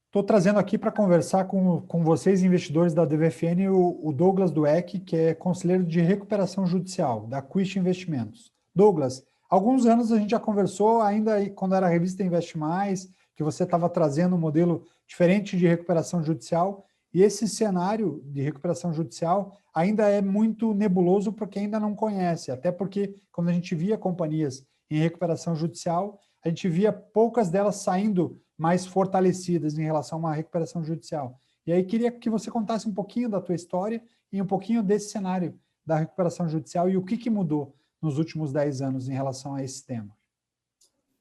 Estou trazendo aqui para conversar com vocês, investidores da DVFN, o Douglas Dueck, que é conselheiro de recuperação judicial da Quist Investimentos. Douglas, há alguns anos a gente já conversou, ainda quando era a revista Investe Mais, que você estava trazendo um modelo diferente de recuperação judicial, e esse cenário de recuperação judicial ainda é muito nebuloso para quem ainda não conhece, até porque quando a gente via companhias em recuperação judicial, a gente via poucas delas saindo mais fortalecidas em relação a uma recuperação judicial. E aí queria que você contasse um pouquinho da tua história e um pouquinho desse cenário da recuperação judicial e o que mudou nos últimos 10 anos em relação a esse tema.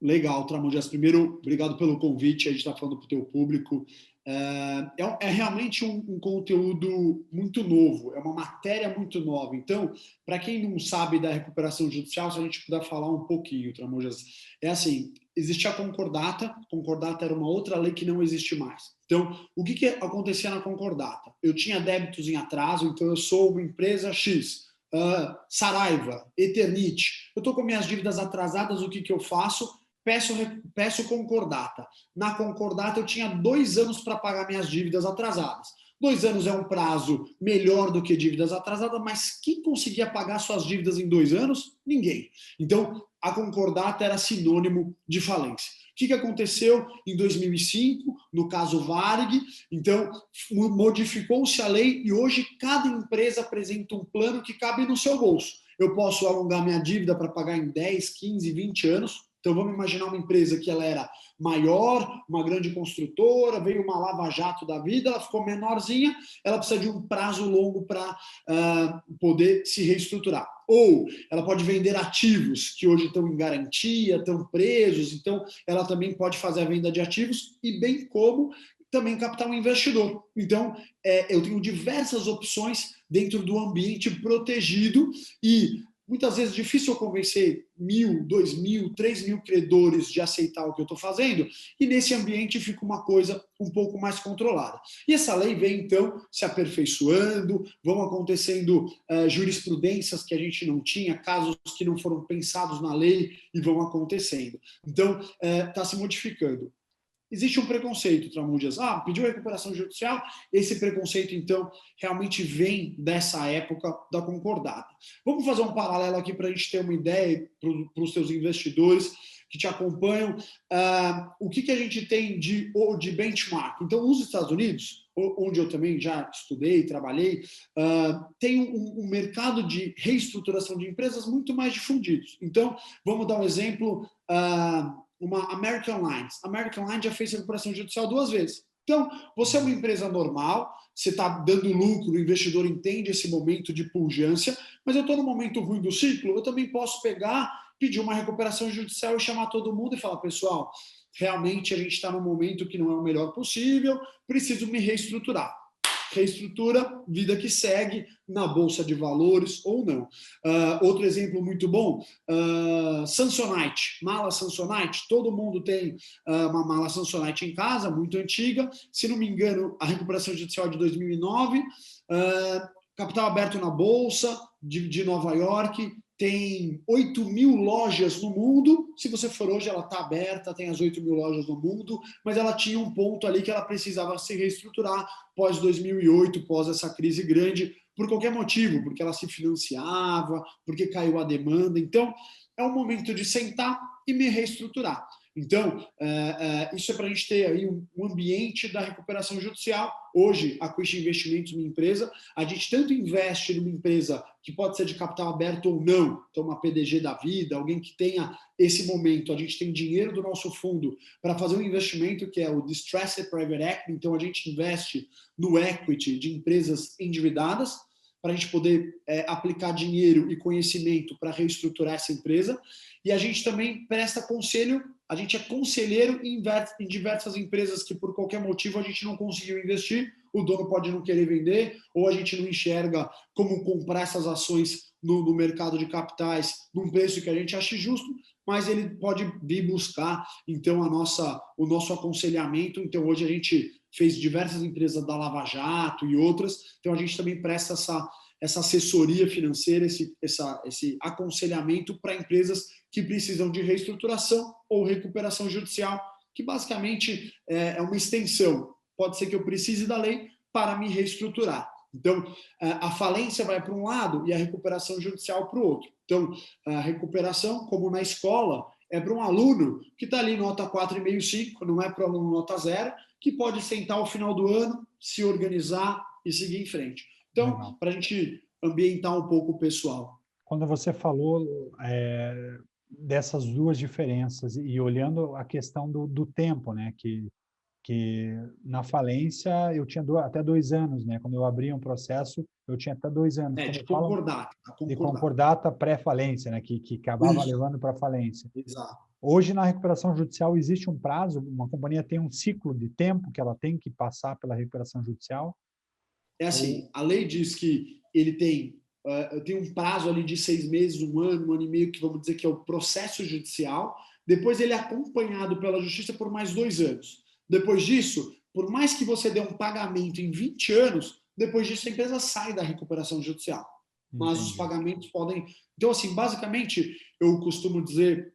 Legal, Tramujas. Primeiro, obrigado pelo convite. A gente está falando para o teu público. É realmente um conteúdo muito novo, é uma matéria muito nova. Então, para quem não sabe da recuperação judicial, se a gente puder falar um pouquinho, Tramujas, é assim, existia a concordata era uma outra lei que não existe mais. Então, o que acontecia na concordata? Eu tinha débitos em atraso, então eu sou uma empresa X, Saraiva, Eternit, eu estou com minhas dívidas atrasadas, o que eu faço? Peço concordata. Na concordata eu tinha 2 anos para pagar minhas dívidas atrasadas. 2 anos é um prazo melhor do que dívidas atrasadas, mas quem conseguia pagar suas dívidas em 2 anos? Ninguém. Então, a concordata era sinônimo de falência. O que aconteceu em 2005, no caso Varig? Então, modificou-se a lei e hoje cada empresa apresenta um plano que cabe no seu bolso. Eu posso alongar minha dívida para pagar em 10, 15, 20 anos. Então, vamos imaginar uma empresa que ela era maior, uma grande construtora, veio uma lava-jato da vida, ela ficou menorzinha, ela precisa de um prazo longo para poder se reestruturar. Ou ela pode vender ativos que hoje estão em garantia, estão presos, então ela também pode fazer a venda de ativos e bem como também captar um investidor. Então, eu tenho diversas opções dentro do ambiente protegido e muitas vezes é difícil eu convencer 1.000, 2.000, 3.000 credores de aceitar o que eu estou fazendo, e nesse ambiente fica uma coisa um pouco mais controlada. E essa lei vem, então, se aperfeiçoando, vão acontecendo jurisprudências que a gente não tinha, casos que não foram pensados na lei e vão acontecendo. Então, está se modificando. Existe um preconceito, Tramujas. Pediu recuperação judicial? Esse preconceito, então, realmente vem dessa época da concordata. Vamos fazer um paralelo aqui para a gente ter uma ideia para os seus investidores que te acompanham. O que a gente tem de benchmark? Então, os Estados Unidos, onde eu também já estudei, trabalhei, tem um mercado de reestruturação de empresas muito mais difundidos. Então, vamos dar um exemplo... uma American Airlines. A American Airlines já fez recuperação judicial 2 vezes. Então, você é uma empresa normal, você está dando lucro, o investidor entende esse momento de pujança, mas eu estou no momento ruim do ciclo, eu também posso pegar, pedir uma recuperação judicial e chamar todo mundo e falar, pessoal, realmente a gente está num momento que não é o melhor possível, preciso me reestruturar. Reestrutura, vida que segue, na Bolsa de Valores ou não. Outro exemplo muito bom, Samsonite, mala Samsonite, todo mundo tem uma mala Samsonite em casa, muito antiga, se não me engano, a recuperação judicial de 2009, capital aberto na Bolsa de Nova York, tem 8.000 lojas no mundo, se você for hoje ela está aberta, tem as 8.000 lojas no mundo, mas ela tinha um ponto ali que ela precisava se reestruturar pós 2008, pós essa crise grande, por qualquer motivo, porque ela se financiava, porque caiu a demanda. Então, é um momento de sentar e me reestruturar. Então, isso é para a gente ter aí um ambiente da recuperação judicial. Hoje, a Quist Investimentos, minha empresa, a gente tanto investe numa empresa que pode ser de capital aberto ou não, então uma PDG da vida, alguém que tenha esse momento, a gente tem dinheiro do nosso fundo para fazer um investimento que é o Distressed Private Equity, então a gente investe no equity de empresas endividadas, para a gente poder aplicar dinheiro e conhecimento para reestruturar essa empresa, e a gente também presta conselho, a gente é conselheiro em diversas empresas que por qualquer motivo a gente não conseguiu investir, o dono pode não querer vender, ou a gente não enxerga como comprar essas ações no mercado de capitais num preço que a gente ache justo, mas ele pode vir buscar então o nosso aconselhamento. Então hoje a gente fez diversas empresas da Lava Jato e outras, então a gente também presta essa assessoria financeira, esse aconselhamento para empresas que precisam de reestruturação ou recuperação judicial, que basicamente é uma extensão pode ser que eu precise da lei para me reestruturar. Então, a falência vai para um lado e a recuperação judicial para o outro. Então, a recuperação, como na escola, é para um aluno que está ali nota 4,5, 5, não é para o aluno nota 0, que pode sentar ao final do ano, se organizar e seguir em frente. Então, para a gente ambientar um pouco o pessoal. Quando você falou dessas duas diferenças e olhando a questão do tempo, né, que na falência eu tinha até 2 anos, né, quando eu abri um processo eu tinha até 2 anos. Quando De eu falo concordata. de concordata pré-falência, né, que acabava levando para a falência. Exato. Hoje, na recuperação judicial, existe um prazo, uma companhia tem um ciclo de tempo que ela tem que passar pela recuperação judicial? É assim, a lei diz que ele tem um prazo ali de 6 meses, 1 ano, 1 ano e meio, que vamos dizer que é o processo judicial. Depois ele é acompanhado pela justiça por mais 2 anos. Depois disso, por mais que você dê um pagamento em 20 anos, depois disso a empresa sai da recuperação judicial. Mas os pagamentos podem... Então, assim, basicamente, eu costumo dizer,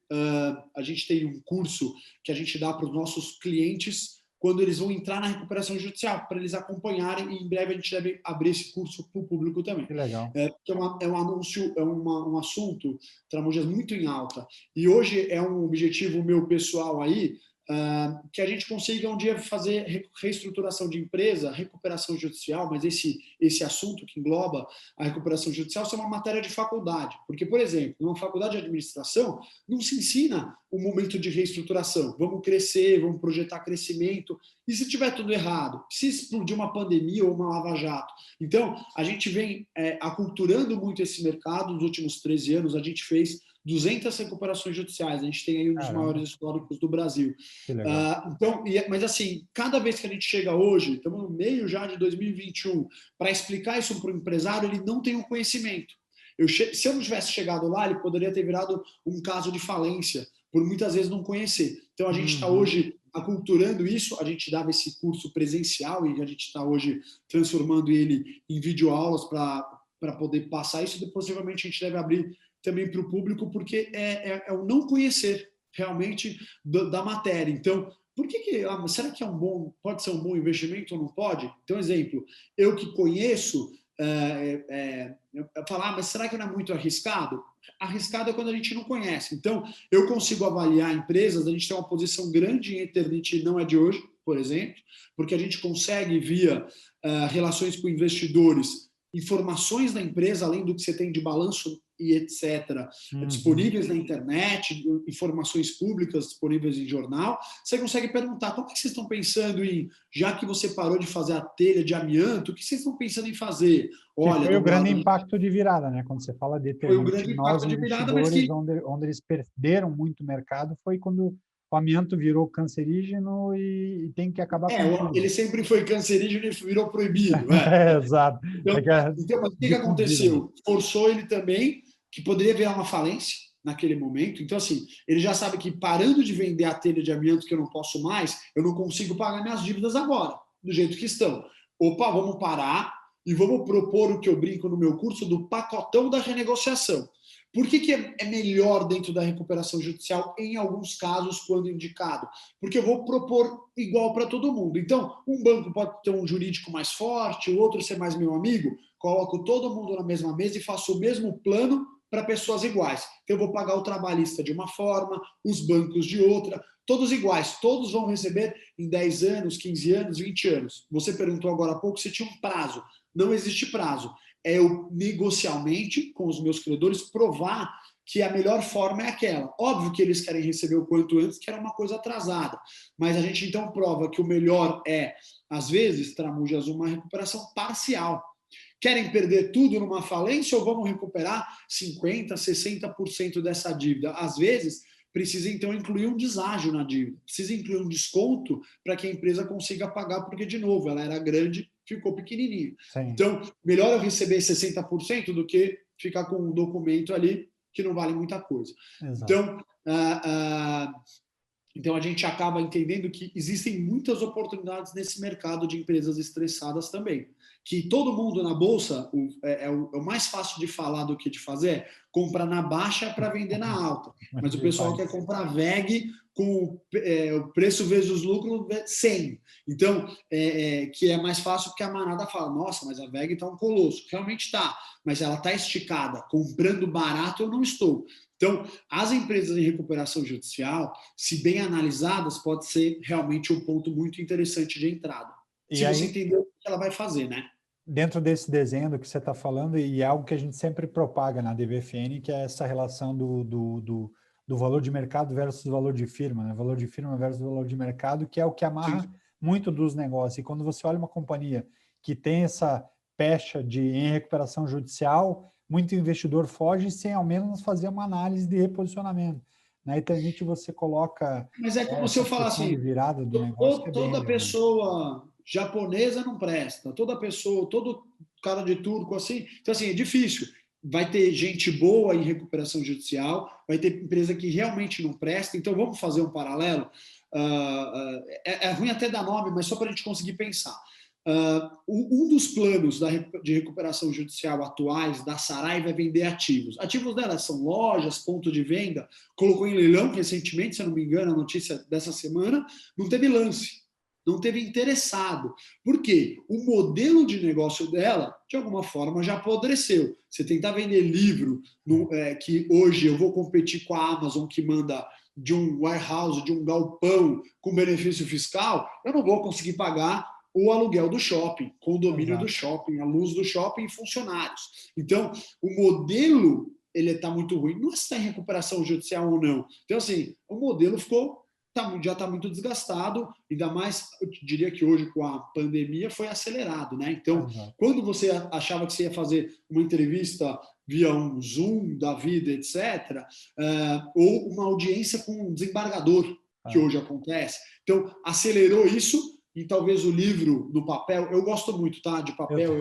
a gente tem um curso que a gente dá para os nossos clientes quando eles vão entrar na recuperação judicial, para eles acompanharem, e em breve a gente deve abrir esse curso para o público também. Que legal. É um anúncio, um assunto, Tramujas, muito em alta. E hoje é um objetivo meu pessoal aí, que a gente consiga um dia fazer reestruturação de empresa, recuperação judicial, mas esse assunto que engloba a recuperação judicial é uma matéria de faculdade. Porque, por exemplo, numa faculdade de administração, não se ensina o momento de reestruturação. Vamos crescer, vamos projetar crescimento. E se tiver tudo errado? Se explodir uma pandemia ou uma lava-jato? Então, a gente vem aculturando muito esse mercado. Nos últimos 13 anos, a gente fez 200 recuperações judiciais. A gente tem aí um dos maiores históricos do Brasil. Então, mas assim, cada vez que a gente chega hoje, estamos no meio já de 2021, para explicar isso para o empresário, ele não tem o conhecimento. Se eu não tivesse chegado lá, ele poderia ter virado um caso de falência, por muitas vezes não conhecer. Então, a gente está hoje aculturando isso, a gente dava esse curso presencial e a gente está hoje transformando ele em videoaulas para poder passar isso, e possivelmente a gente deve abrir também para o público, porque é o não conhecer realmente da matéria. Então, será que pode ser um bom investimento ou não pode? Então, exemplo, eu que conheço, eu falar, mas será que não é muito arriscado? Arriscado é quando a gente não conhece. Então, eu consigo avaliar empresas, a gente tem uma posição grande em Eternit, não é de hoje, por exemplo, porque a gente consegue, via relações com investidores, informações da empresa, além do que você tem de balanço e etc., disponíveis na internet, informações públicas disponíveis em jornal. Você consegue perguntar, como é que vocês estão pensando em, já que você parou de fazer a telha de amianto, o que vocês estão pensando em fazer? Olha, foi o grande impacto de virada, né? Quando você fala de Eternit, nós investidores, onde eles perderam muito mercado, foi quando o amianto virou cancerígeno e tem que acabar com tudo. Ele sempre foi cancerígeno e virou proibido. Exato. Então, mas o que aconteceu? Forçou ele também, que poderia virar uma falência naquele momento. Então, assim, ele já sabe que parando de vender a telha de amianto que eu não posso mais, eu não consigo pagar minhas dívidas agora, do jeito que estão. Opa, vamos parar e vamos propor o que eu brinco no meu curso do pacotão da renegociação. Por que é melhor dentro da recuperação judicial, em alguns casos, quando indicado? Porque eu vou propor igual para todo mundo. Então, um banco pode ter um jurídico mais forte, o outro ser mais meu amigo, coloco todo mundo na mesma mesa e faço o mesmo plano para pessoas iguais. Então, eu vou pagar o trabalhista de uma forma, os bancos de outra, todos iguais, todos vão receber em 10 anos, 15 anos, 20 anos. Você perguntou agora há pouco se tinha um prazo. Não existe prazo. É eu negocialmente com os meus credores provar que a melhor forma é aquela. Óbvio que eles querem receber o quanto antes, que era uma coisa atrasada. Mas a gente então prova que o melhor é, às vezes, Tramujas, uma recuperação parcial. Querem perder tudo numa falência ou vamos recuperar 50%, 60% dessa dívida? Às vezes, precisa então incluir um deságio na dívida. Precisa incluir um desconto para que a empresa consiga pagar, porque, de novo, ela era grande, ficou pequenininho. Sim. Então, melhor eu receber 60% do que ficar com um documento ali que não vale muita coisa. Exato. Então, Então, a gente acaba entendendo que existem muitas oportunidades nesse mercado de empresas estressadas também. Que todo mundo na Bolsa, é o mais fácil de falar do que de fazer, compra na baixa para vender na alta. Mas o pessoal quer comprar VEG com o preço vezes lucro 100. Então, que é mais fácil porque a manada fala, nossa, mas a VEG está um colosso. Realmente está, mas ela está esticada. Comprando barato eu não estou. Então, as empresas em recuperação judicial, se bem analisadas, pode ser realmente um ponto muito interessante de entrada. Se você entender o que ela vai fazer, né? Dentro desse desenho do que você está falando, e é algo que a gente sempre propaga na DVFN, que é essa relação do valor de mercado versus valor de firma, né? Valor de firma versus valor de mercado, que é o que amarra muito dos negócios. E quando você olha uma companhia que tem essa pecha em recuperação judicial, muito investidor foge sem ao menos fazer uma análise de reposicionamento. Na Eternit você coloca... Mas é como se eu falasse assim, de virada do negócio que é bem toda relevante. pessoa japonesa não presta, toda pessoa, todo cara de turco assim, então assim, é difícil. Vai ter gente boa em recuperação judicial, vai ter empresa que realmente não presta, então vamos fazer um paralelo. É ruim até dar nome, mas só para a gente conseguir pensar. Um dos planos de recuperação judicial atuais da Saraiva é vender ativos. Ativos dela são lojas, ponto de venda, colocou em leilão recentemente, se eu não me engano, a notícia dessa semana, não teve lance, não teve interessado. Por quê? O modelo de negócio dela, de alguma forma, já apodreceu. Você tentar vender livro, que hoje eu vou competir com a Amazon, que manda de um warehouse, de um galpão com benefício fiscal, eu não vou conseguir pagar o aluguel do shopping, condomínio do shopping, a luz do shopping e funcionários. Então, o modelo ele está muito ruim. Não é se está em recuperação judicial ou não. Então, assim, o modelo já está muito desgastado, ainda mais, eu diria que hoje, com a pandemia, foi acelerado, né? Então, quando você achava que você ia fazer uma entrevista via um Zoom da vida, etc., ou uma audiência com um desembargador, que hoje acontece. Então, acelerou isso. E talvez o livro no papel, eu gosto muito, tá? De papel,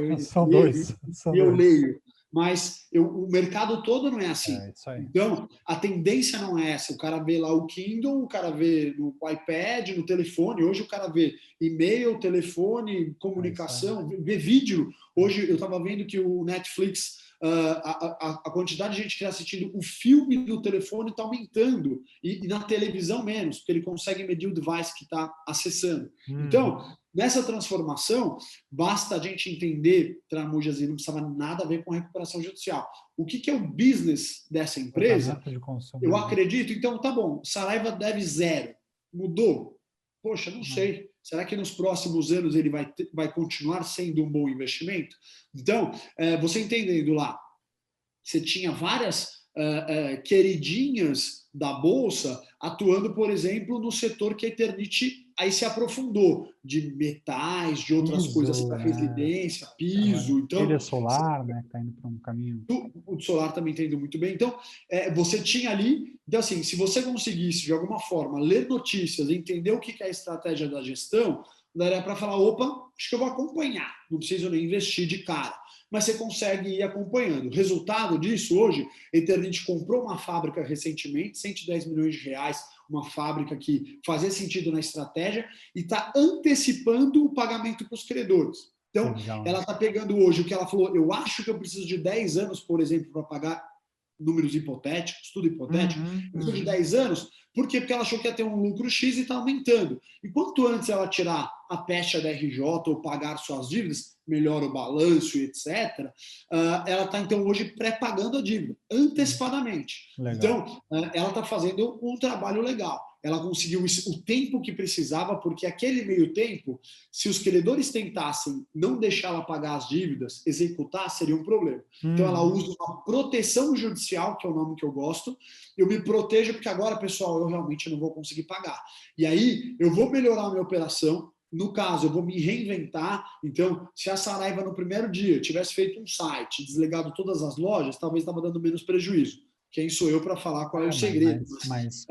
eu leio, mas o mercado todo não é assim. Então, a tendência não é essa. O cara vê lá o Kindle, o cara vê no iPad, no telefone. Hoje o cara vê e-mail, telefone, comunicação, vê vídeo. Hoje eu estava vendo que o Netflix, a quantidade de gente que está assistindo o filme no telefone está aumentando, e na televisão menos, porque ele consegue medir o device que está acessando. Então, nessa transformação, basta a gente entender, Tramujas, e não precisava nada a ver com recuperação judicial. O que é o business dessa empresa? Eu acredito, então tá bom, Saraiva deve 0. Mudou? Poxa, não sei. Será que nos próximos anos ele vai continuar sendo um bom investimento? Então, você entendendo lá, você tinha várias queridinhas da Bolsa atuando, por exemplo, no setor que a Eternit aí se aprofundou, de metais, de outras coisas para residência, piso. Então, telha solar, né, está indo para um caminho. O solar também entendo muito bem. Então, você tinha ali. Então, assim, se você conseguisse, de alguma forma, ler notícias, entender o que é a estratégia da gestão, daria para falar: opa, acho que eu vou acompanhar, não preciso nem investir de cara. Mas você consegue ir acompanhando. O resultado disso, hoje, a Eternit comprou uma fábrica recentemente, 110 milhões de reais, uma fábrica que fazia sentido na estratégia, e está antecipando o pagamento para os credores. Então, ela está pegando hoje o que ela falou: eu acho que eu preciso de 10 anos, por exemplo, para pagar números hipotéticos, tudo hipotético, preciso de 10 anos. Por quê? Porque ela achou que ia ter um lucro X e está aumentando. E quanto antes ela tirar a pecha da RJ ou pagar suas dívidas, melhora o balanço e etc., ela está, então, hoje pré-pagando a dívida, antecipadamente. Então, ela está fazendo um trabalho legal. Ela conseguiu o tempo que precisava, porque aquele meio tempo, se os credores tentassem não deixar ela pagar as dívidas, executar, seria um problema. Então, ela usa uma proteção judicial, que é o nome que eu gosto. Eu me protejo porque agora, pessoal, eu realmente não vou conseguir pagar. E aí, eu vou melhorar a minha operação. No caso, eu vou me reinventar. Então, se a Saraiva, no primeiro dia, tivesse feito um site, desligado todas as lojas, talvez estava dando menos prejuízo. Quem sou eu para falar qual é o segredo? Mas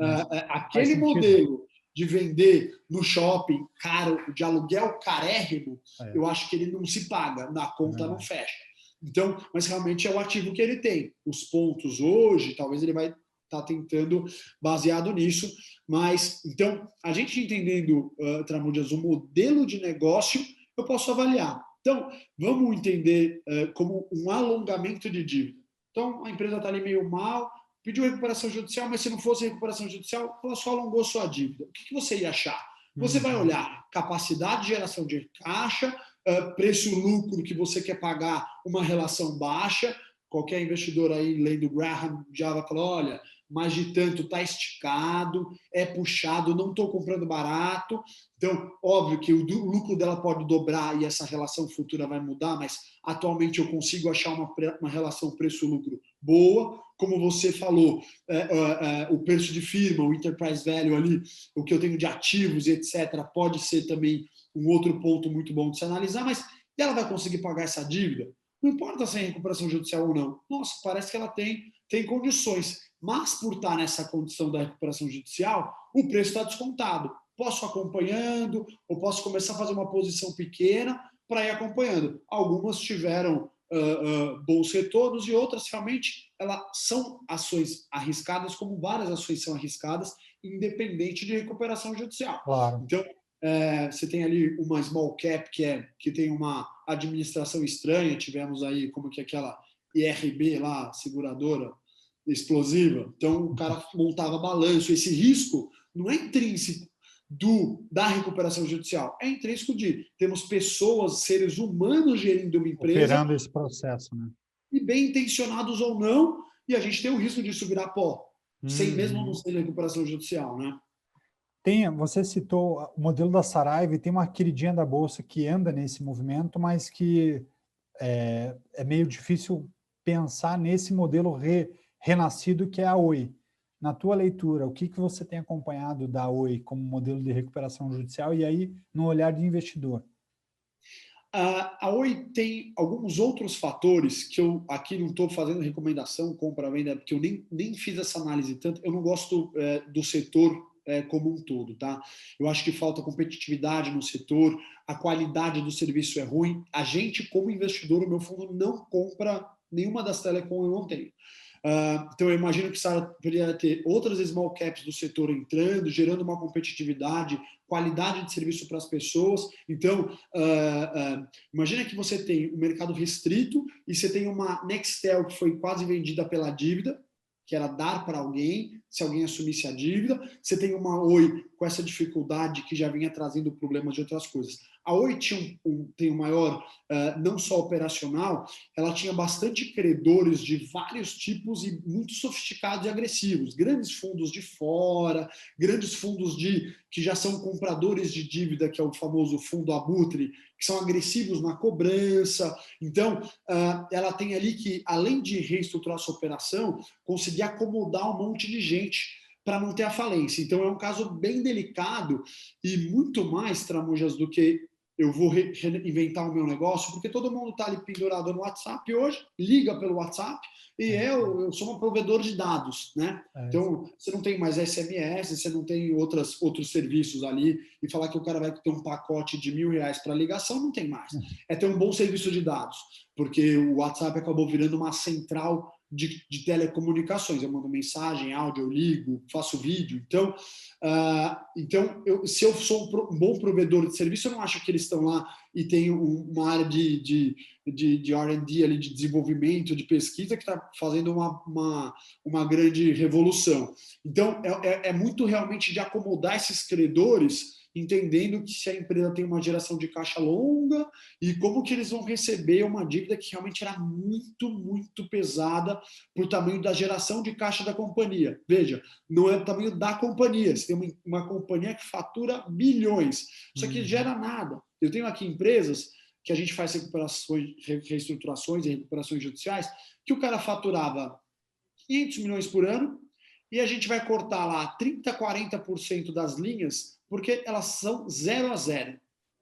aquele modelo de vender no shopping caro, de aluguel carérrimo, eu acho que ele não se paga, na conta não fecha. Então, mas realmente é o ativo que ele tem. Os pontos hoje, talvez ele vai tentando baseado nisso. Mas, então, a gente entendendo, Tramujas, o modelo de negócio, eu posso avaliar. Então, vamos entender como um alongamento de dívida. Então, a empresa está ali meio mal, pediu recuperação judicial, mas se não fosse recuperação judicial, ela só alongou sua dívida. O que você ia achar? Você vai olhar capacidade de geração de caixa, preço-lucro que você quer pagar, uma relação baixa. Qualquer investidor aí, lendo Graham, já vai falar, olha, mais de tanto está esticado, é puxado, não estou comprando barato. Então, óbvio que o lucro dela pode dobrar e essa relação futura vai mudar, mas atualmente eu consigo achar uma relação preço-lucro boa. Como você falou, o preço de firma, o enterprise value ali, o que eu tenho de ativos, etc., pode ser também um outro ponto muito bom de se analisar, mas ela vai conseguir pagar essa dívida? Não importa se é recuperação judicial ou não. Nossa, parece que ela tem condições. Mas, por estar nessa condição da recuperação judicial, o preço está descontado. Posso acompanhando, ou posso começar a fazer uma posição pequena para ir acompanhando. Algumas tiveram bons retornos e outras, realmente, elas são ações arriscadas, como várias ações são arriscadas, independente de recuperação judicial. Claro. Então, você tem ali uma small cap que tem uma administração estranha, tivemos aí como que aquela IRB lá, seguradora explosiva, então o cara montava balanço, esse risco não é intrínseco da recuperação judicial, é intrínseco de temos pessoas, seres humanos gerindo uma empresa, operando esse processo, né? E bem intencionados ou não, e a gente tem o risco disso virar pó, sem mesmo não ser recuperação judicial, né? Você citou o modelo da Saraiva, e tem uma queridinha da Bolsa que anda nesse movimento, mas que é meio difícil pensar nesse modelo renascido que é a Oi. Na tua leitura, o que você tem acompanhado da Oi como modelo de recuperação judicial e aí no olhar de investidor? A Oi tem alguns outros fatores que eu aqui não estou fazendo recomendação, compra, venda, porque eu nem fiz essa análise tanto. Eu não gosto do setor como um todo, tá? Eu acho que falta competitividade no setor, a qualidade do serviço é ruim. A gente, como investidor, o meu fundo não compra nenhuma das telecom, eu não tenho. Então, eu imagino que poderia ter outras small caps do setor entrando, gerando uma competitividade, qualidade de serviço para as pessoas. Então, imagina que você tem um mercado restrito e você tem uma Nextel que foi quase vendida pela dívida, que era dar para alguém, se alguém assumisse a dívida. Você tem uma Oi com essa dificuldade que já vinha trazendo problemas de outras coisas. A Oi tem um maior, não só operacional, ela tinha bastante credores de vários tipos e muito sofisticados e agressivos. Grandes fundos de fora, grandes fundos que já são compradores de dívida, que é o famoso fundo Abutre, que são agressivos na cobrança. Então, ela tem ali que, além de reestruturar sua operação, conseguir acomodar um monte de gente para não ter a falência. Então, é um caso bem delicado e muito mais, Tramujas, do que eu vou reinventar o meu negócio, porque todo mundo está ali pendurado no WhatsApp hoje, liga pelo WhatsApp, e eu sou um provedor de dados, né? Então, você não tem mais SMS, você não tem outros serviços ali, e falar que o cara vai ter um pacote de R$1.000 para ligação, não tem mais. É ter um bom serviço de dados, porque o WhatsApp acabou virando uma central de telecomunicações. Eu mando mensagem, áudio, eu ligo, faço vídeo. Então, se eu sou um bom provedor de serviço, eu não acho que eles estão lá e tem uma área de R&D ali, de desenvolvimento, de pesquisa, que está fazendo uma grande revolução. Então, é muito realmente de acomodar esses credores, entendendo que se a empresa tem uma geração de caixa longa e como que eles vão receber uma dívida que realmente era muito, muito pesada por tamanho da geração de caixa da companhia. Veja, não é o tamanho da companhia. Você tem uma companhia que fatura bilhões, só que gera nada. Eu tenho aqui empresas que a gente faz reestruturações e recuperações judiciais, que o cara faturava 500 milhões por ano e a gente vai cortar lá 30%, 40% das linhas porque elas são 0 a 0.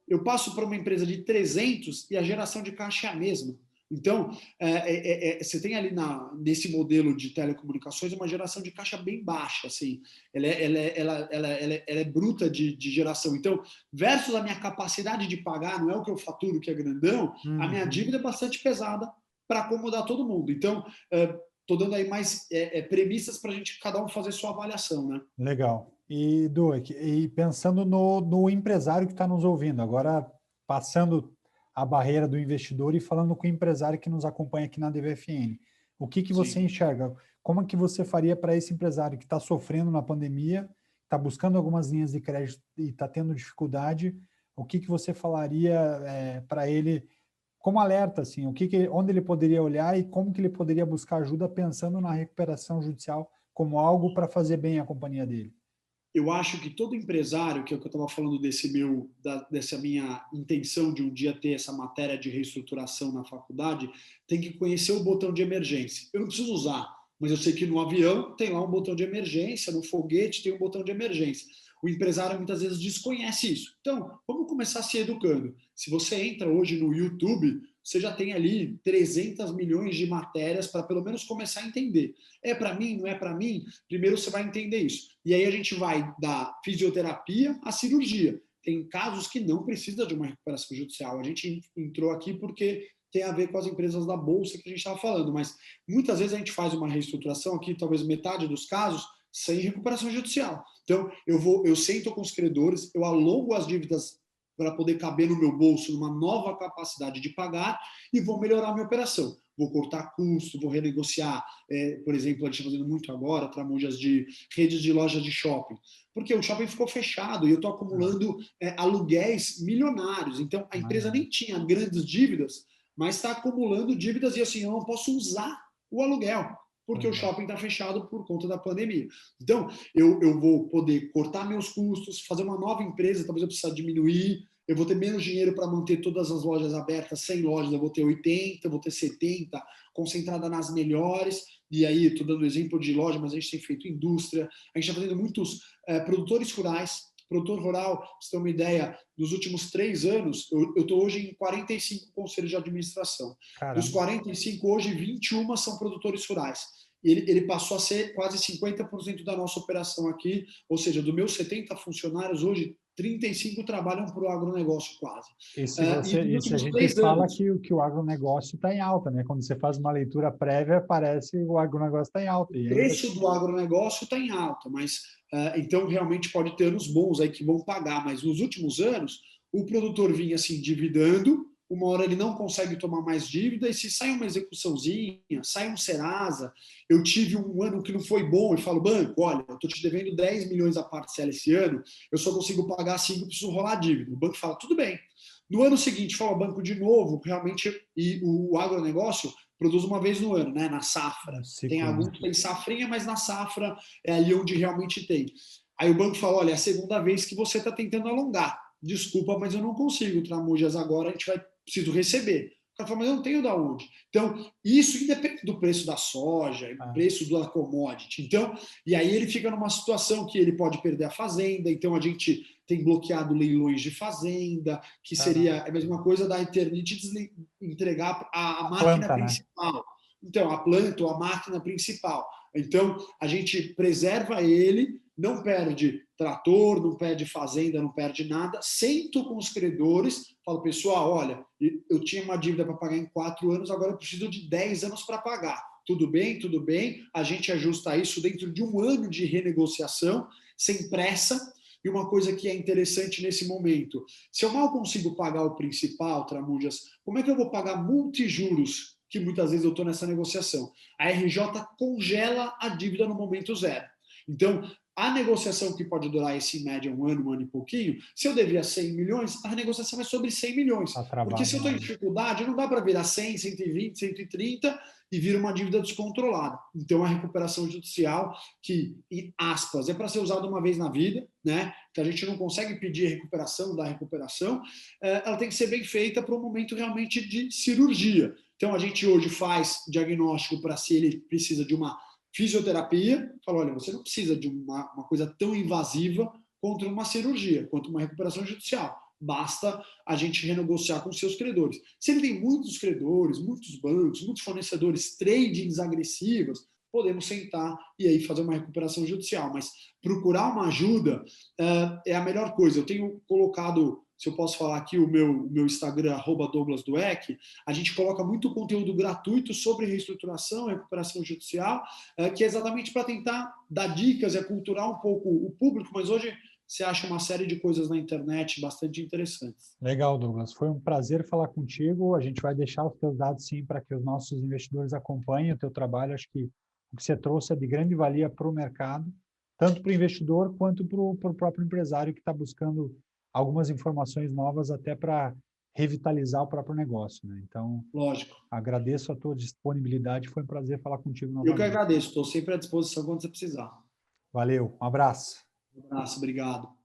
Eu passo para uma empresa de 300 e a geração de caixa é a mesma. Então, você tem ali nesse modelo de telecomunicações uma geração de caixa bem baixa, assim. Ela é bruta de geração. Então, versus a minha capacidade de pagar, não é o que eu faturo que é grandão, a minha dívida é bastante pesada para acomodar todo mundo. Então, estou dando aí mais premissas para a gente, cada um fazer sua avaliação, né? Legal. E, Du, e pensando no empresário que está nos ouvindo, agora passando a barreira do investidor e falando com o empresário que nos acompanha aqui na DVFN, o que você Sim. enxerga? Como é que você faria para esse empresário que está sofrendo na pandemia, está buscando algumas linhas de crédito e está tendo dificuldade? O que você falaria para ele como alerta, assim, onde ele poderia olhar e como que ele poderia buscar ajuda pensando na recuperação judicial como algo para fazer bem à companhia dele? Eu acho que todo empresário, que é o que eu estava falando dessa minha intenção de um dia ter essa matéria de reestruturação na faculdade, tem que conhecer o botão de emergência. Eu não preciso usar, mas eu sei que no avião tem lá um botão de emergência, no foguete tem um botão de emergência. O empresário muitas vezes desconhece isso. Então, vamos começar se educando. Se você entra hoje no YouTube, você já tem ali 300 milhões de matérias para pelo menos começar a entender. É para mim, não é para mim? Primeiro você vai entender isso. E aí a gente vai da fisioterapia à cirurgia. Tem casos que não precisa de uma recuperação judicial. A gente entrou aqui porque tem a ver com as empresas da Bolsa que a gente estava falando, mas muitas vezes a gente faz uma reestruturação aqui, talvez metade dos casos, sem recuperação judicial. Então, eu sento com os credores, eu alongo as dívidas para poder caber no meu bolso numa nova capacidade de pagar e vou melhorar a minha operação. Vou cortar custo, vou renegociar, por exemplo, a gente está fazendo muito agora, tramujas de redes de lojas de shopping, porque o shopping ficou fechado e eu estou acumulando aluguéis milionários. Então, a empresa nem tinha grandes dívidas, mas está acumulando dívidas e assim, eu não posso usar o aluguel, porque o shopping está fechado por conta da pandemia. Então, eu vou poder cortar meus custos, fazer uma nova empresa, talvez eu precise diminuir, eu vou ter menos dinheiro para manter todas as lojas abertas, 100 lojas, eu vou ter 80, eu vou ter 70, concentrada nas melhores, e aí, estou dando exemplo de loja, mas a gente tem feito indústria, a gente está fazendo muitos produtores rurais, produtor rural, para você ter uma ideia, nos últimos 3 anos, eu estou hoje em 45 conselhos de administração. Caramba. Dos 45, hoje 21 são produtores rurais. Ele passou a ser quase 50% da nossa operação aqui, ou seja, dos meus 70 funcionários, hoje 35 trabalham para o agronegócio quase. E se a gente fala que o agronegócio está em alta, né? Quando você faz uma leitura prévia, parece que o agronegócio está em alta. O preço do agronegócio está em alta, mas então realmente pode ter anos bons aí que vão pagar, mas nos últimos anos o produtor vinha se endividando, uma hora ele não consegue tomar mais dívida, e se sai uma execuçãozinha, sai um Serasa, eu tive um ano que não foi bom, e falo, banco, olha, eu estou te devendo 10 milhões a parcela esse ano, eu só consigo pagar 5, preciso rolar a dívida. O banco fala, tudo bem. No ano seguinte, fala banco de novo, realmente, e o agronegócio produz uma vez no ano, né? Na safra. Tem alguns que tem safrinha, mas na safra é ali onde realmente tem. Aí o banco fala, olha, é a segunda vez que você está tentando alongar. Desculpa, mas eu não consigo, Tramujas, agora a gente preciso receber. O cara fala, mas eu não tenho da onde. Então, isso independe do preço da soja, do preço da commodity. Então, e aí ele fica numa situação que ele pode perder a fazenda, então a gente tem bloqueado leilões de fazenda, que seria a mesma coisa da Eternit entregar a máquina planta, principal. Né? Então, a planta ou a máquina principal. Então, a gente preserva ele, não perde trator, não perde fazenda, não perde nada. Sento com os credores, falo, pessoal, olha, eu tinha uma dívida para pagar em 4 anos, agora eu preciso de 10 anos para pagar. Tudo bem, a gente ajusta isso dentro de 1 ano de renegociação, sem pressa. E uma coisa que é interessante nesse momento, se eu mal consigo pagar o principal, Tramujas, como é que eu vou pagar multijuros, que muitas vezes eu estou nessa negociação? A RJ congela a dívida no momento zero. Então, a negociação que pode durar em média 1 ano e pouquinho, se eu devia 100 milhões, a negociação é sobre 100 milhões. Porque se eu estou em dificuldade, não dá para virar 100, 120, 130 e vira uma dívida descontrolada. Então, a recuperação judicial, que, em aspas, é para ser usada uma vez na vida, né? Que a gente não consegue pedir recuperação da recuperação, ela tem que ser bem feita para um momento realmente de cirurgia. Então, a gente hoje faz diagnóstico para se ele precisa de uma fisioterapia, fala, olha, você não precisa de uma coisa tão invasiva contra uma cirurgia, quanto uma recuperação judicial. Basta a gente renegociar com seus credores. Se ele tem muitos credores, muitos bancos, muitos fornecedores, tradings agressivos, podemos sentar e aí fazer uma recuperação judicial. Mas procurar uma ajuda é a melhor coisa. Eu tenho colocado se eu posso falar aqui, o meu Instagram, @DouglasDueck, a gente coloca muito conteúdo gratuito sobre reestruturação, recuperação judicial, que é exatamente para tentar dar dicas e aculturar um pouco o público, mas hoje você acha uma série de coisas na internet bastante interessantes. Legal, Douglas. Foi um prazer falar contigo. A gente vai deixar os teus dados, sim, para que os nossos investidores acompanhem o teu trabalho. Acho que o que você trouxe é de grande valia para o mercado, tanto para o investidor quanto para o próprio empresário que está buscando algumas informações novas até para revitalizar o próprio negócio, né? Então, Lógico. agradeço a tua disponibilidade. Foi um prazer falar contigo Eu que novamente. agradeço. Estou sempre à disposição quando você precisar. Valeu, um abraço. Um abraço, obrigado.